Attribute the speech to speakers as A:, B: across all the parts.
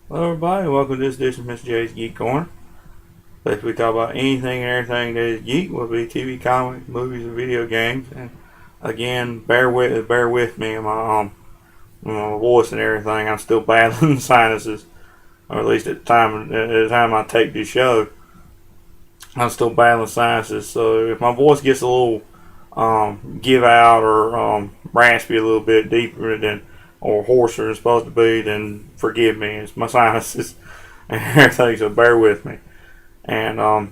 A: Hello everybody, welcome to this edition of Mr. J's Geek Corner. Place we talk about anything and everything that is geek, will be TV, comics, movies, and video games. And again, bear with me and my voice and everything. I'm still battling sinuses, or at least at the time I take this show, I'm still battling sinuses. So if my voice gets a little give out or raspy a little bit deeper than or hoarser than it's supposed to be, then forgive me. It's my sinuses and everything, so bear with me. And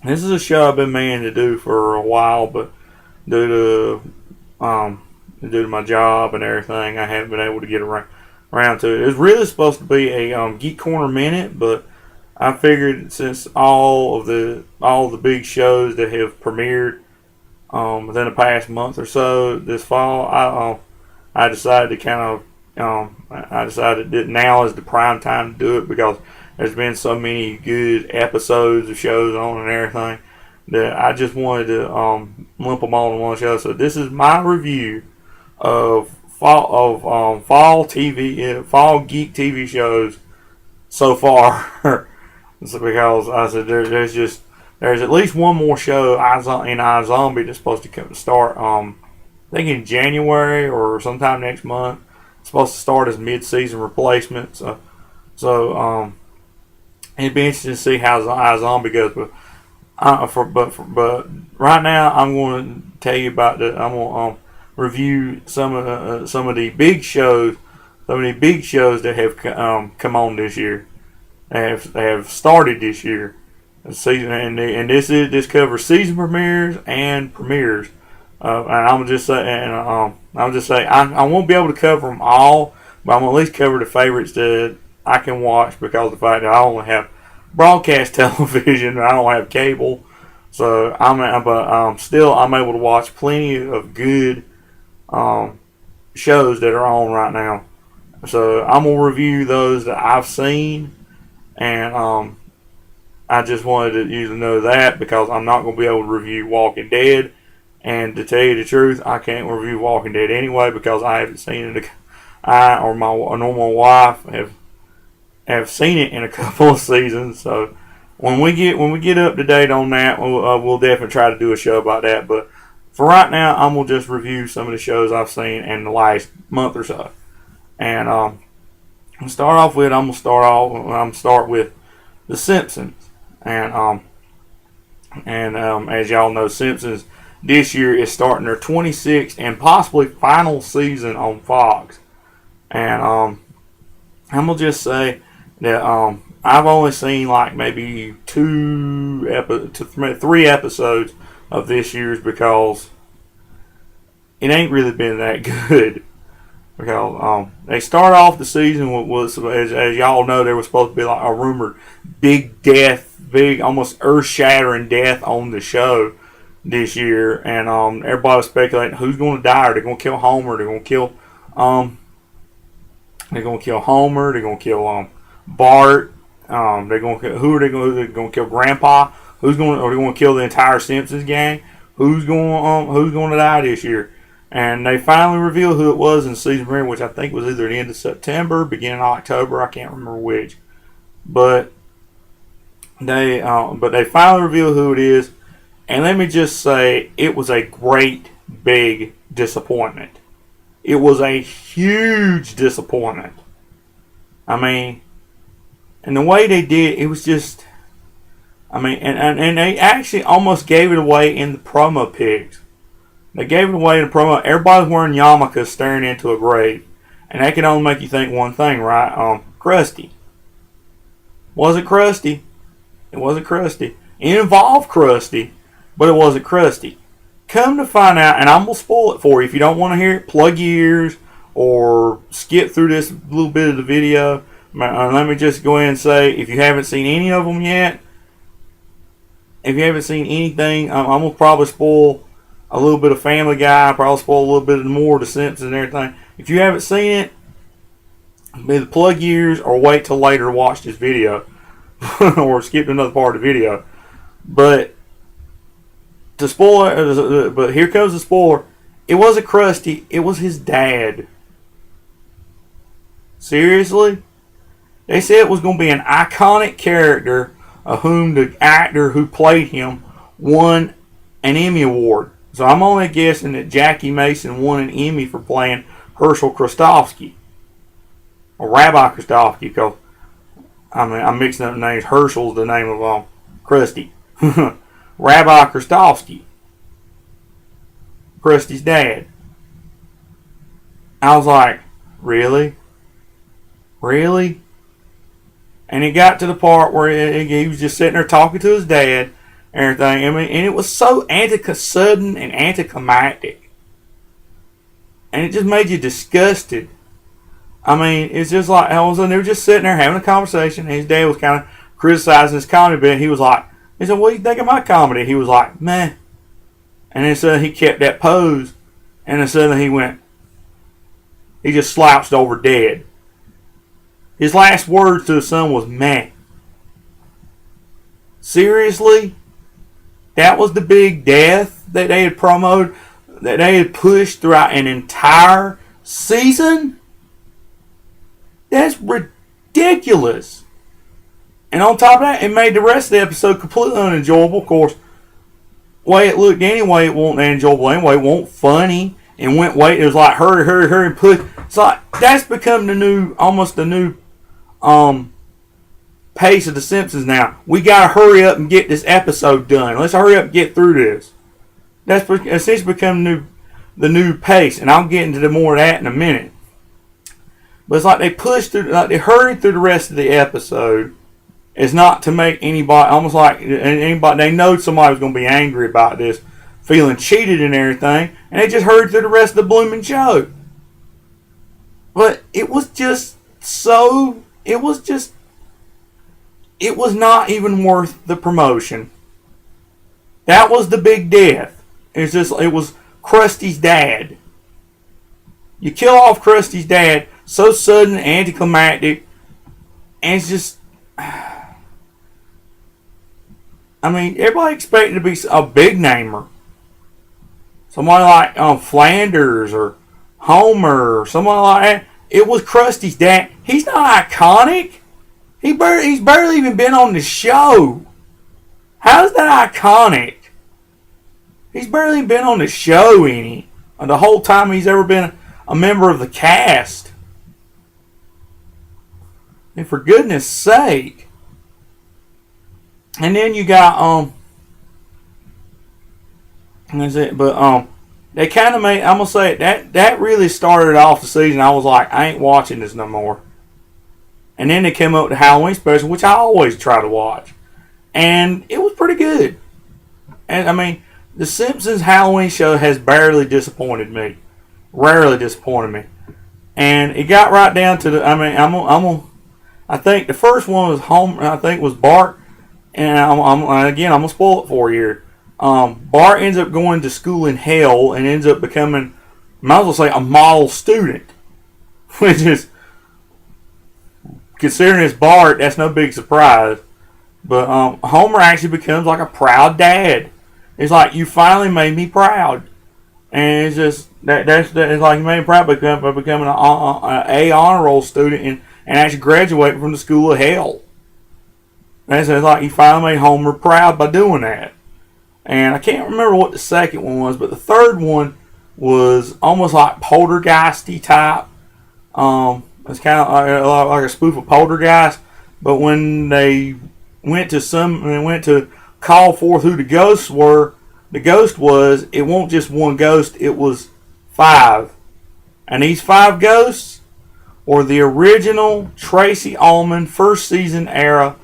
A: this is a show I've been meaning to do for a while, but due to my job and everything, I haven't been able to get around to it. It was really supposed to be a Geek Corner minute, but I figured since all the big shows that have premiered within the past month or so this fall, I decided to I decided that now is the prime time to do it because there's been so many good episodes of shows on and everything that I just wanted to lump them all in one show. So this is my review of fall geek TV shows so far. So because I said there's at least one more show in iZombie that's supposed to start. I think in January or sometime next month. It's supposed to start as mid-season replacement. So it'd be interesting to see how iZombie goes. But right now I'm going to tell you about I'm going to review some of the big shows, that have come on this year. They have started this year. Season and this covers season premieres and premieres. And I'm just say, and I'll just say I won't be able to cover them all, but I'm gonna at least cover the favorites that I can watch because of the fact that I only have broadcast television. I don't have cable, so I'm able to watch plenty of good shows that are on right now. So I'm gonna review those that I've seen, and I just wanted you to know that because I'm not gonna be able to review Walking Dead. And to tell you the truth, I can't review Walking Dead anyway because I haven't seen it. I or my normal wife have seen it in a couple of seasons. So when we get up to date on that, we'll definitely try to do a show about that. But for right now, I'm gonna just review some of the shows I've seen in the last month or so. And I'm gonna start with The Simpsons. And as y'all know, Simpsons this year is starting their 26th and possibly final season on Fox. And I'm gonna just say that I've only seen like maybe 3 episodes of this year's because it ain't really been that good. Because they start off the season was as y'all know, there was supposed to be like a rumored big almost earth-shattering death on the show this year, and everybody was speculating who's going to die. Are they going to kill Homer? They're going to kill Homer. They're going to kill Bart. They're going to they're going to kill Grandpa. Are they going to kill the entire Simpsons gang? Who's going to die this year? And they finally revealed who it was in season premiere, which I think was either the end of September, beginning of October. I can't remember which, but they finally revealed who it is. And let me just say, it was a great big disappointment. It was a huge disappointment. I mean, and the way they did, it was just, I mean, and they actually almost gave it away in the promo pics. They gave it away in the promo. Everybody's wearing yarmulkes staring into a grave. And that can only make you think one thing, right? Krusty. Was it Krusty? It wasn't Krusty. It involved Krusty, but it wasn't Krusty. Come to find out, and I'm going to spoil it for you. If you don't want to hear it, plug your ears or skip through this little bit of the video. Let me just go ahead and say, if you haven't seen any of them yet, if you haven't seen anything, I'm going to probably spoil a little bit of Family Guy. I'll probably spoil a little bit more of The Simpsons and everything. If you haven't seen it, either plug your ears or wait till later to watch this video. Or skip to another part of the video. But to spoil, but here comes the spoiler. It wasn't Krusty. It was his dad. Seriously? They said it was going to be an iconic character of whom the actor who played him won an Emmy Award. So I'm only guessing that Jackie Mason won an Emmy for playing Herschel Krostowski. Or Rabbi Krostowski, because I'm mixing up the names. Herschel's the name of Krusty. Rabbi Krostowski. Krusty's dad. I was like, really? Really? And it got to the part where he was just sitting there talking to his dad and everything. I mean, and it was so sudden and anticlimactic. And it just made you disgusted. I mean, it's just like, all of a sudden they were just sitting there having a conversation, and his dad was kind of criticizing his comedy bit. He said, what do you think of my comedy? He was like, meh. And then suddenly he kept that pose, and then suddenly he just slouched over dead. His last words to his son was, meh. Seriously? That was the big death that they had promoted, that they had pushed throughout an entire season? That's ridiculous. And on top of that, it made the rest of the episode completely unenjoyable. Of course, the way it looked anyway, it wasn't enjoyable anyway. It wasn't funny. It was like hurry, and push. It's like that's become almost the new pace of The Simpsons now. We gotta hurry up and get this episode done. Let's hurry up and get through this. That's essentially become the new pace, and I'll get into more of that in a minute. But it's like they pushed through, like they hurried through the rest of the episode. It's not to make anybody, almost like anybody, they know somebody was going to be angry about this, feeling cheated and everything, and they just hurried through the rest of the blooming show. But it was not even worth the promotion. That was the big death. It was Krusty's dad. You kill off Krusty's dad so sudden and anticlimactic, and it's just, I mean, everybody expected to be a big namer. Somebody like Flanders or Homer or somebody like that. It was Krusty's dad. He's not iconic. He's barely even been on the show. How is that iconic? He's barely been on the show any. The whole time he's ever been a member of the cast. And for goodness sake. And then you got that's it. But they kind of made, I'm gonna say that really started off the season. I was like, I ain't watching this no more. And then they came up with the Halloween special, which I always try to watch, and it was pretty good. And I mean, the Simpsons Halloween show has barely disappointed me, rarely disappointed me. And it got right down to the, I mean, I think the first one was Homer. I think was Bart, and I'm gonna spoil it for you. Bart ends up going to school in hell and ends up becoming, might as well say, a model student, which is, considering it's Bart, that's no big surprise. But Homer actually becomes like a proud dad. It's like, you finally made me proud, and it's just it's like you made me proud by becoming an A honor roll student and actually graduating from the school of hell. And it's like you finally made Homer proud by doing that. And I can't remember what the second one was, but the third one was almost like Poltergeisty type. It's kind of like a spoof of Poltergeist. But when they went to call forth who the ghosts were, the ghost was, it wasn't just one ghost, it was 5. And these 5 ghosts were the original Tracy Ullman first season era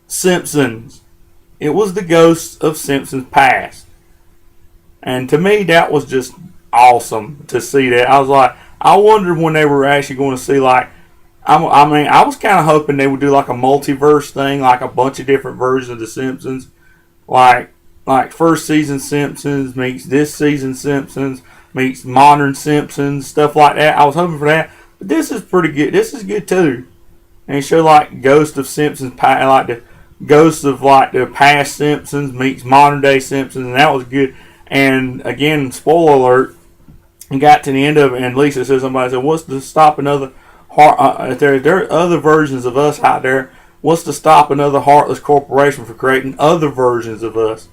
A: Simpsons. It was the ghosts of Simpsons past. And to me, that was just awesome to see that. I was like, I wondered when they were actually going to see, like, I was kind of hoping they would do like a multiverse thing, like a bunch of different versions of The Simpsons. Like first season Simpsons meets this season Simpsons meets modern Simpsons, stuff like that. I was hoping for that. But this is pretty good. This is good too. And it showed like Ghost of Simpsons, like the Ghosts of like the past Simpsons meets modern day Simpsons, and that was good. And again, spoiler alert, and got to the end of it, and Lisa said, somebody said, what's to stop another if there are other versions of us out there, what's to stop another heartless corporation from creating other versions of us?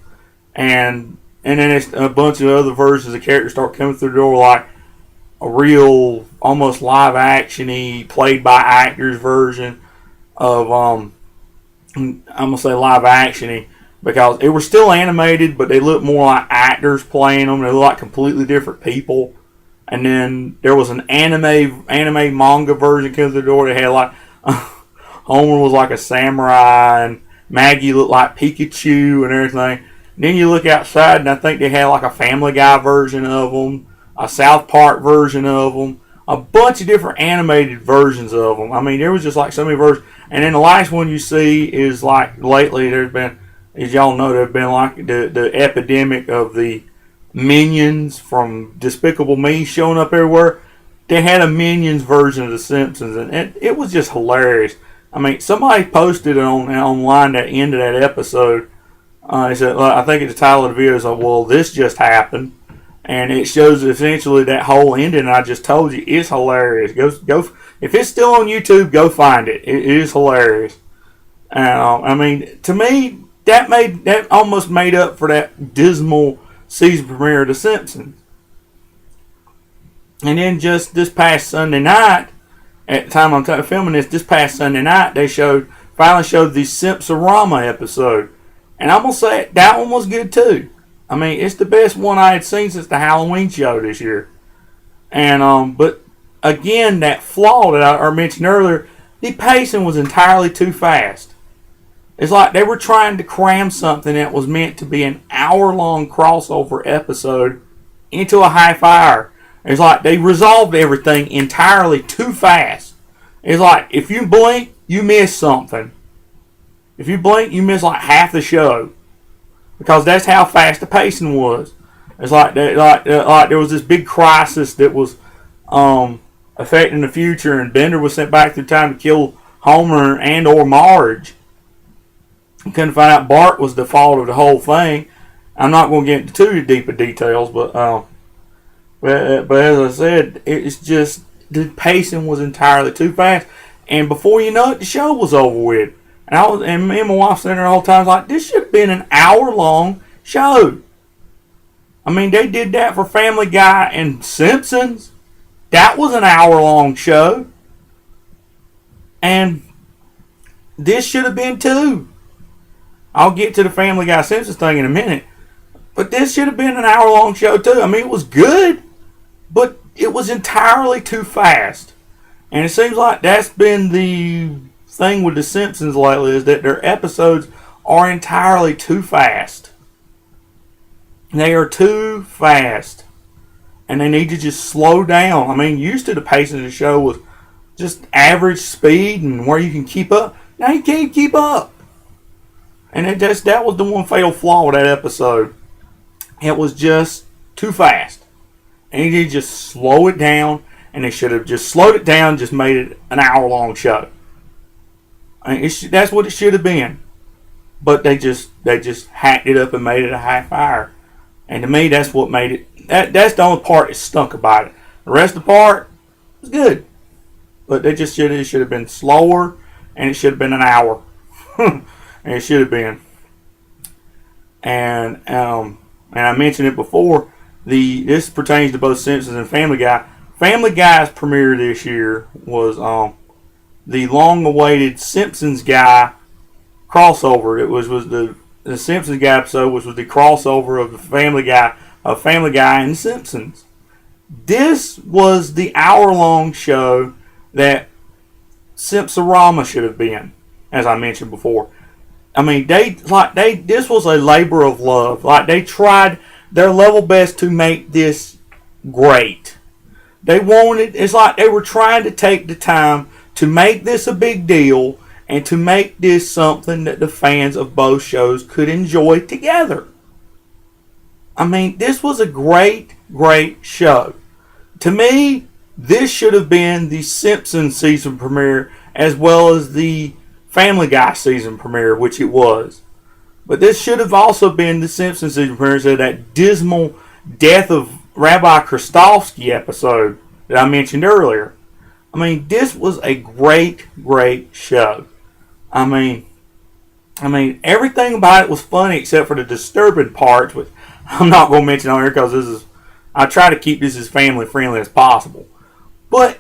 A: And then it's a bunch of other versions of characters start coming through the door, like a real, almost live actiony, played by actors version of I'm gonna say live actiony because it was still animated, but they looked more like actors playing them. They looked like completely different people. And then there was an anime manga version coming through the door. They had like Homer was like a samurai, and Maggie looked like Pikachu and everything. Then you look outside, and I think they had like a Family Guy version of them, a South Park version of them, a bunch of different animated versions of them. I mean, there was just like so many versions. And then the last one you see is like lately there's been, as y'all know, there's been like the epidemic of the Minions from Despicable Me showing up everywhere. They had a Minions version of The Simpsons, and it was just hilarious. I mean, somebody posted online at the end of that episode. He said, I think the title of the video is like, well, this just happened. And it shows essentially that whole ending I just told you is hilarious. Go, if it's still on YouTube, go find it. It is hilarious. I mean, to me, that almost made up for that dismal season premiere of The Simpsons. And then just this past Sunday night, at the time I'm filming this past Sunday night, they finally showed the Simpsorama episode. And I'm going to say that one was good too. I mean, it's the best one I had seen since the Halloween show this year. And but again, that flaw that I mentioned earlier, the pacing was entirely too fast. It's like they were trying to cram something that was meant to be an hour-long crossover episode into a half hour. It's like they resolved everything entirely too fast. It's like if you blink, you miss something. If you blink, you miss like half the show. Because that's how fast the pacing was. It's like there was this big crisis that was affecting the future, and Bender was sent back through time to kill Homer and or Marge. Couldn't find out Bart was the fault of the whole thing. I'm not going to get into too deep of details, but as I said, it's just the pacing was entirely too fast, and before you know it, the show was over with. And me and my wife sitting there the whole time like, this should have been an hour-long show. I mean, they did that for Family Guy and Simpsons. That was an hour-long show. And this should have been too. I'll get to the Family Guy Simpsons thing in a minute. But this should have been an hour-long show too. I mean, it was good, but it was entirely too fast. And it seems like that's been the thing with The Simpsons lately, is that their episodes are entirely too fast. They are too fast. And they need to just slow down. I mean, used to the pacing of the show was just average speed and where you can keep up. Now you can't keep up. And that was the one fatal flaw with that episode. It was just too fast. And you need to just slow it down. And they should have just slowed it down, just made it an hour-long show. I mean, that's what it should have been. But they just hacked it up and made it a half hour. And to me, that's what made it. That's the only part that stunk about it. The rest of the part was good. But it should have been slower, and it should have been an hour. And it should have been. And I mentioned it before. This pertains to both Simpsons and Family Guy. Family Guy's premiere this year was the long-awaited Simpsons Guy crossover. It was the Simpsons Guy episode, which was the crossover of the Family Guy and The Simpsons. This was the hour-long show that Simpsorama should have been, as I mentioned before. I mean, this was a labor of love. Like, they tried their level best to make this great. It's like they were trying to take the time to make this a big deal and to make this something that the fans of both shows could enjoy together. I mean, this was a great, great show. To me, this should have been the Simpsons season premiere as well as the Family Guy season premiere, which it was. But this should have also been the Simpsons season premiere, so that dismal death of Rabbi Kristofsky episode that I mentioned earlier. I mean, this was a great, great show. I mean, everything about it was funny except for the disturbing parts, which I'm not going to mention on here because I try to keep this as family friendly as possible. But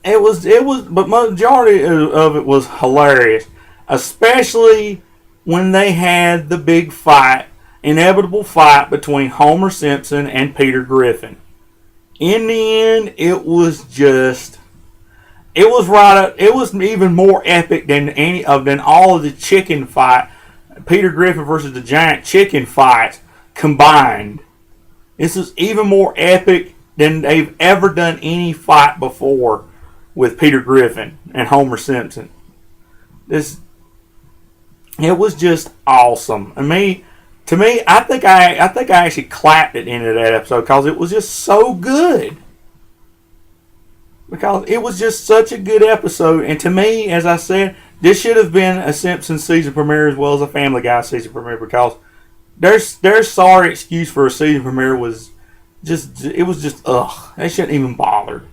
A: but majority of it was hilarious, especially when they had the big inevitable fight between Homer Simpson and Peter Griffin. In the end, it was even more epic than all of the chicken fight, Peter Griffin versus the giant chicken fights combined. This is even more epic than they've ever done any fight before with Peter Griffin and Homer Simpson. It was just awesome. To me, I think I actually clapped at the end of that episode because it was just so good. Because it was just such a good episode, and to me, as I said, this should have been a Simpsons season premiere as well as a Family Guy season premiere because their sorry excuse for a season premiere was just ugh. They shouldn't even bother.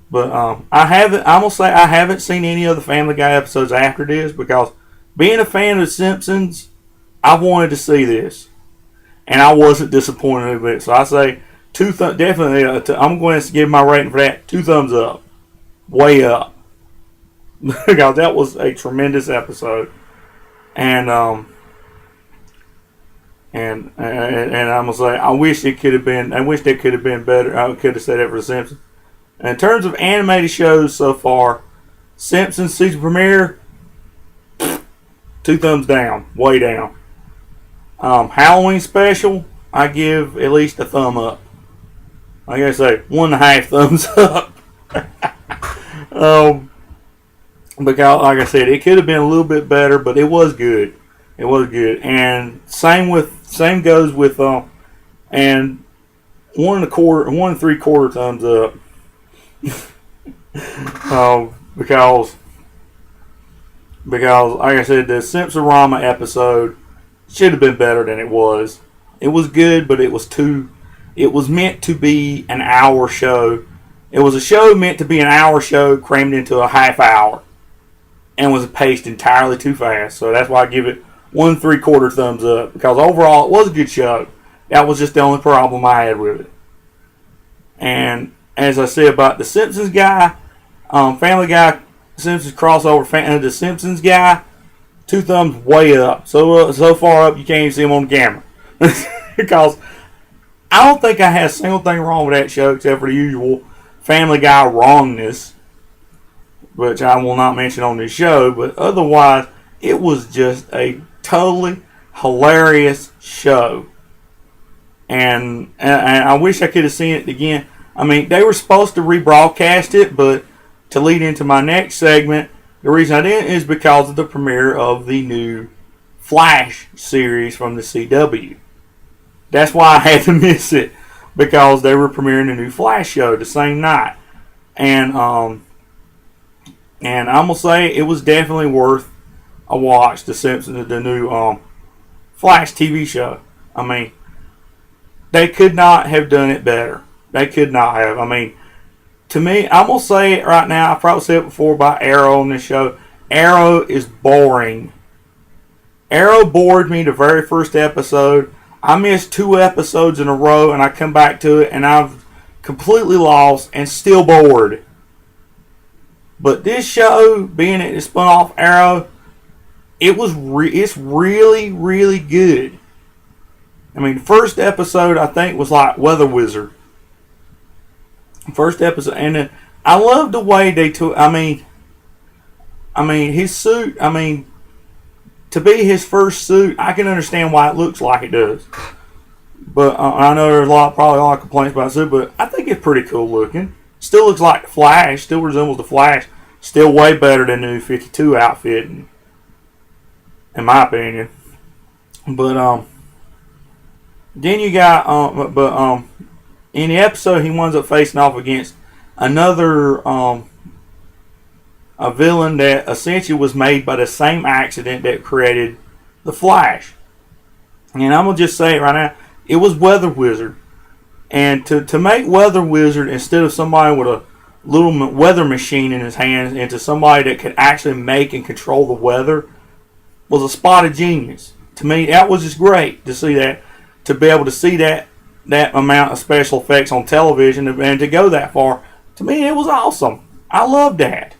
A: But I'm gonna say I haven't seen any of the Family Guy episodes after this because being a fan of the Simpsons, I wanted to see this, and I wasn't disappointed with it. So I say definitely. I'm going to give my rating for that 2 thumbs up, way up, because that was a tremendous episode, and I'm gonna say I wish they could have been better. I could have said that for the Simpsons. And in terms of animated shows so far, Simpsons season premiere, 2 thumbs down, way down. Halloween special, I give at least a thumb up. Like I say, 1.5 thumbs up. Because, like I said, it could have been a little bit better, but it was good. It was good, and same goes with and 1 3/4 thumbs up. Because like I said, the Simpson-Rama episode should have been better than it was. It was good, but it was meant to be an hour show. It was a show meant to be an hour show crammed into a half hour, and was paced entirely too fast. So that's why I give it 1 3/4 thumbs up, because overall it was a good show. That was just the only problem I had with it. And as I said about the Simpsons guy, Family Guy, Simpsons crossover the Simpsons guy, 2 thumbs way up. So far up you can't even see him on the camera. Because I don't think I had a single thing wrong with that show except for the usual Family Guy wrongness, which I will not mention on this show. But otherwise, it was just a totally hilarious show. And I wish I could have seen it again. I mean, they were supposed to rebroadcast it, but to lead into my next segment, the reason I didn't is because of the premiere of the new Flash series from the CW. That's why I had to miss it, because they were premiering a new Flash show the same night. And I'm gonna say it was definitely worth a watch. The Simpsons, the new Flash TV show. I mean, they could not have done it better. They could not have. I mean, to me, I'm gonna say it right now. I probably said it before about Arrow on this show. Arrow is boring. Arrow bored me the very first episode. I missed 2 episodes in a row, and I come back to it, and I've completely lost and still bored. But this show, being it spun off Arrow, it's really, really good. I mean, the first episode I think was like Weather Wizard. First episode, and then I love the way they took. I mean, his suit. I mean, to be his first suit, I can understand why it looks like it does. But I know there's probably a lot of complaints about the suit, but I think it's pretty cool looking. Still looks like the Flash. Still resembles the Flash. Still way better than the New 52 outfit, in my opinion. But then you got in the episode he winds up facing off against another a villain that essentially was made by the same accident that created the Flash. And I'm gonna just say it right now, it was Weather Wizard. And to make Weather Wizard instead of somebody with little weather machine in his hands into somebody that could actually make and control the weather was a spot of genius. To me, that was just great to see that, to be able to see that amount of special effects on television and to go that far. To me, it was awesome. I loved that.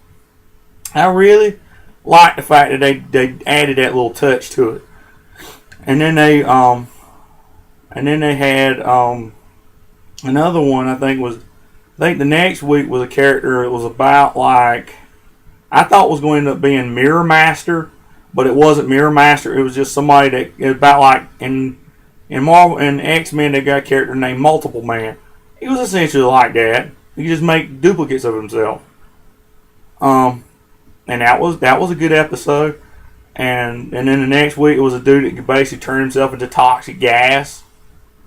A: I really liked the fact that they added that little touch to it. And then they had another one. I think the next week was a character. It was about like, I thought it was going to end up being Mirror Master, but it wasn't Mirror Master. It was just somebody that, it was about like in Marvel and X-Men, they got a character named Multiple Man. He was essentially like that. He could just make duplicates of himself. And that was a good episode. And then the next week it was a dude that could basically turn himself into toxic gas.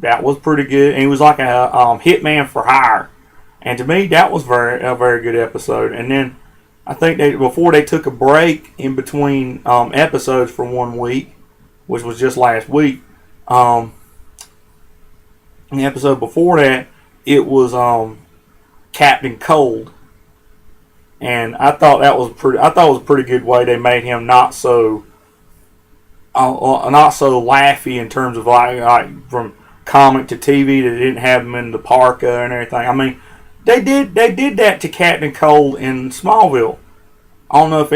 A: That was pretty good. And he was like a hitman for hire. And to me, that was a very good episode. And then I think before they took a break in between episodes for 1 week, which was just last week. The episode before that, it was Captain Cold, and I thought it was a pretty good way they made him not so laughy in terms of like from comic to TV. They didn't have him in the parka and everything. I mean, they did that to Captain Cold in Smallville. I don't know if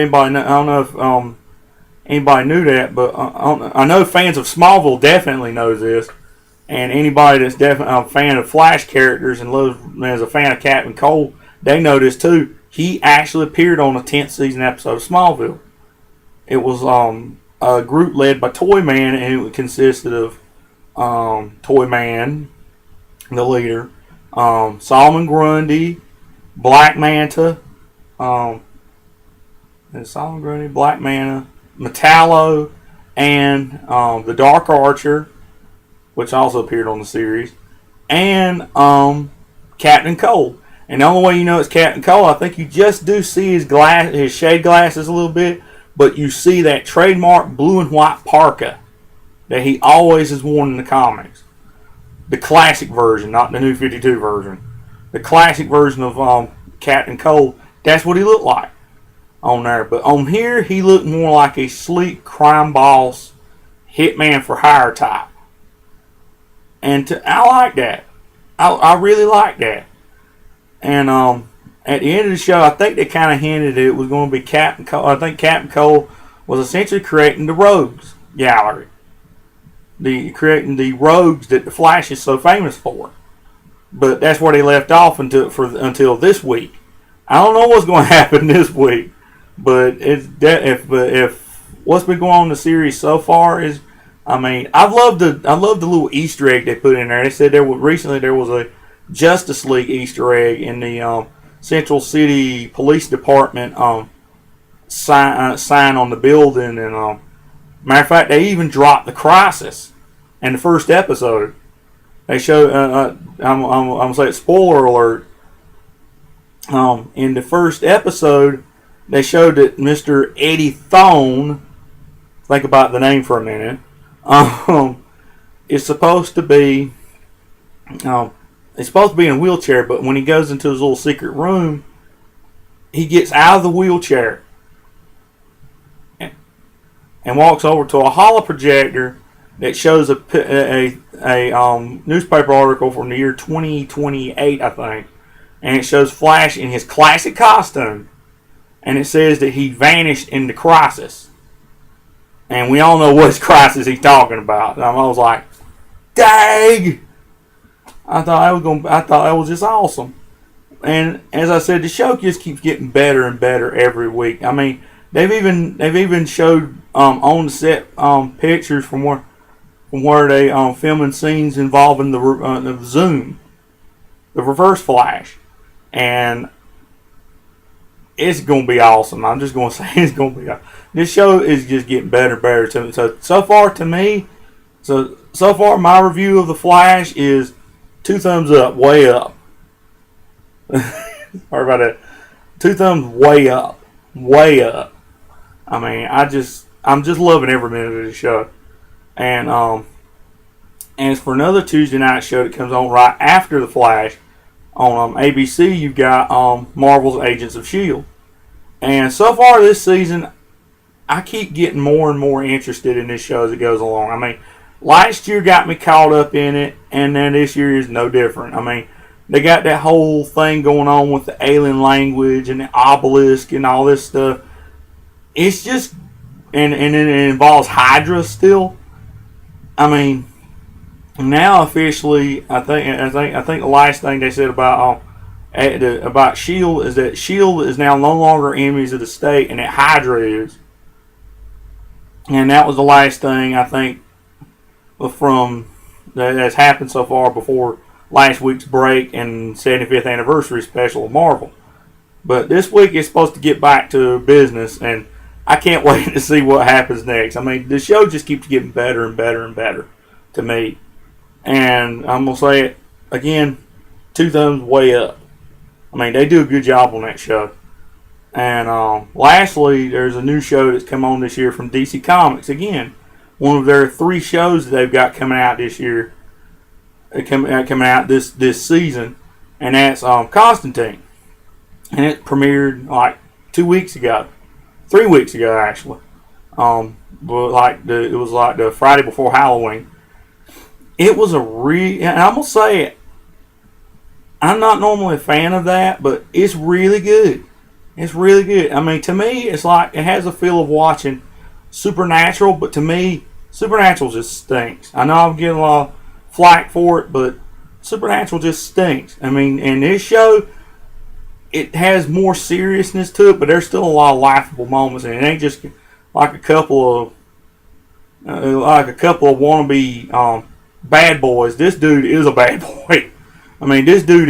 A: anybody knew that, but I know fans of Smallville definitely knows this, and anybody that's definitely a fan of Flash characters and is a fan of Captain Cold, they know this too. He actually appeared on a 10th season episode of Smallville. It was a group led by Toyman, and it consisted of Toyman, the leader, Solomon Grundy, Black Manta, Metallo, and the Dark Archer, which also appeared on the series, and Captain Cold. And the only way you know it's Captain Cold, I think you just do see his shade glasses a little bit, but you see that trademark blue and white parka that he always has worn in the comics. The classic version, not the New 52 version. The classic version of Captain Cold, that's what he looked like on there. But on here, he looked more like a sleek crime boss, hitman for hire type. And I like that. I really like that. And at the end of the show, I think they kind of hinted it was going to be Captain Cole. I think Captain Cole was essentially creating the Rogues Gallery. Creating the Rogues that the Flash is so famous for. But that's where they left off until this week. I don't know what's going to happen this week. But if what's been going on in the series so far is, I mean, I love the little Easter egg they put in there. They said there was a Justice League Easter egg in the Central City Police Department sign on the building, and matter of fact, they even dropped the Crisis in the first episode. They showed. I'm gonna say spoiler alert. In the first episode, they showed that Mr. Eddie Thawne. Think about the name for a minute. Is supposed to be. He's supposed to be in a wheelchair, but when he goes into his little secret room, he gets out of the wheelchair and walks over to a holoprojector that shows a newspaper article from the year 2028, I think, and it shows Flash in his classic costume, and it says that he vanished in the Crisis, and we all know what Crisis he's talking about. And I was like, dang! I thought that was just awesome. And as I said, the show just keeps getting better and better every week. I mean, they've even showed on the set pictures from where they filming scenes involving the Zoom, the Reverse Flash, and it's gonna be awesome. I'm just gonna say it's gonna be. This show is just getting better and better to me. So far, my review of the Flash is 2 thumbs up, way up. Sorry about that. 2 thumbs, way up, way up. I mean, I'm just loving every minute of the show. And as for another Tuesday night show that comes on right after the Flash, On ABC, you've got Marvel's Agents of S.H.I.E.L.D. And so far this season, I keep getting more and more interested in this show as it goes along. I mean, last year got me caught up in it, and then this year is no different. I mean, they got that whole thing going on with the alien language and the obelisk and all this stuff. It's just, and it involves Hydra still. I mean, now officially, I think the last thing they said about Shield is that Shield is now no longer enemies of the state, and that Hydra is. And that was the last thing I think from that's happened so far before last week's break and 75th anniversary special of Marvel. But this week it's supposed to get back to business, and I can't wait to see what happens next. I mean, the show just keeps getting better and better and better to me. And I'm going to say it again, 2 thumbs way up. I mean, they do a good job on that show. And lastly, there's a new show that's come on this year from DC Comics. Again, one of their 3 shows that they've got coming out this year, coming out this season, and that's Constantine. And it premiered like 2 weeks ago, 3 weeks ago actually. But it was like the Friday before Halloween. It was and I'm gonna say it. I'm not normally a fan of that, but it's really good. It's really good. I mean, to me, it's like it has a feel of watching Supernatural, but to me, Supernatural just stinks. I know I'm getting a lot of flack for it, but Supernatural just stinks. I mean, in this show, it has more seriousness to it, but there's still a lot of laughable moments, and it ain't just like a couple of wannabe bad boys. This dude is a bad boy. I mean, this dude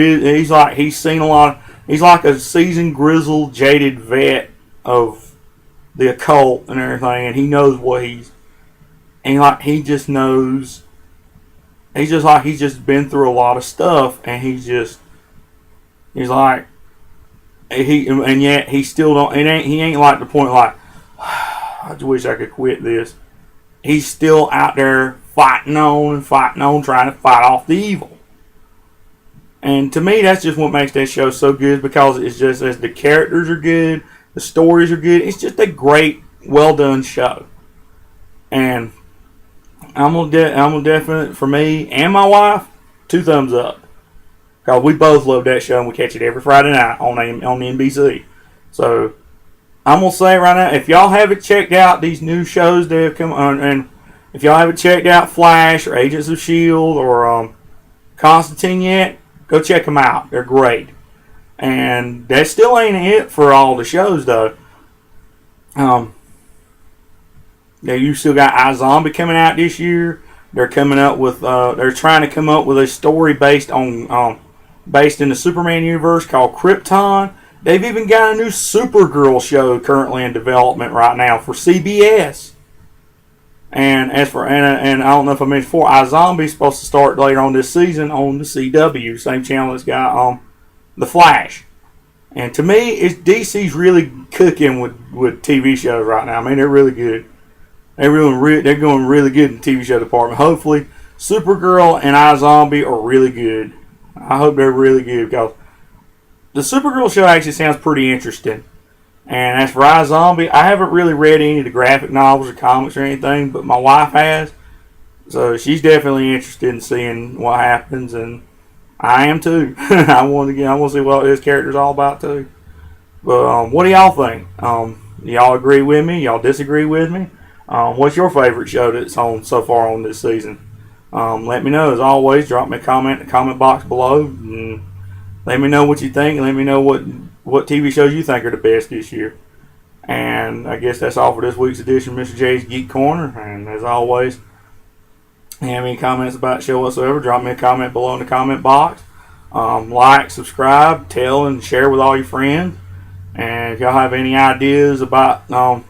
A: he's seen a lot. He's like a seasoned, grizzled, jaded vet of the occult and everything, and he knows what he just knows. He's just been through a lot of stuff, and and yet he still don't. He ain't like the point like, I just wish I could quit this. He's still out there fighting on, trying to fight off the evil. And to me, that's just what makes that show so good, because it's just as the characters are good, the stories are good. It's just a great, well done show. And I'm gonna definitely, for me and my wife, 2 thumbs up, because we both love that show and we catch it every Friday night on the NBC. So I'm gonna say right now, if y'all haven't checked out these new shows that have come on, and if y'all haven't checked out Flash or Agents of S.H.I.E.L.D. or Constantine yet, go check them out. They're great. And that still ain't it for all the shows, though. You still got iZombie coming out this year. They're coming up with. They're trying to come up with a story based in the Superman universe called Krypton. They've even got a new Supergirl show currently in development right now for CBS. And I don't know if I mentioned before, iZombie is supposed to start later on this season on the CW, same channel that's got The Flash. And to me, DC's really cooking with TV shows right now. I mean, they're really good. They're going really good in the TV show department. Hopefully, Supergirl and iZombie are really good. I hope they're really good, because the Supergirl show actually sounds pretty interesting. And as for iZombie, I haven't really read any of the graphic novels or comics or anything, but my wife has. So she's definitely interested in seeing what happens, and I am too. I want to see what this character's all about too. But what do y'all think? Y'all agree with me? Y'all disagree with me? What's your favorite show that's on so far on this season? Let me know. As always, drop me a comment in the comment box below, and let me know what you think, and let me know what TV shows you think are the best this year. And I guess that's all for this week's edition of Mr. J's Geek Corner. And as always, if you have any comments about the show whatsoever, drop me a comment below in the comment box. Like, subscribe, tell, and share with all your friends. And if y'all have any ideas about, y'all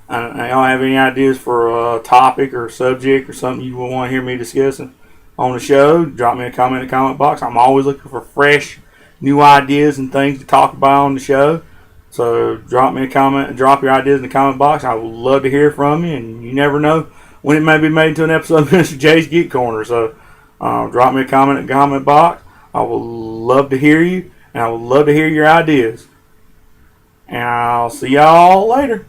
A: have any ideas for a topic or a subject or something you want to hear me discussing on the show, drop me a comment in the comment box. I'm always looking for fresh, new ideas and things to talk about on the show. So drop me a comment and drop your ideas in the comment box. I would love to hear from you, and you never know when it may be made into an episode of Mr. J's Geek Corner. So drop me a comment in the comment box. I will love to hear you, and I would love to hear your ideas. And I'll see y'all later.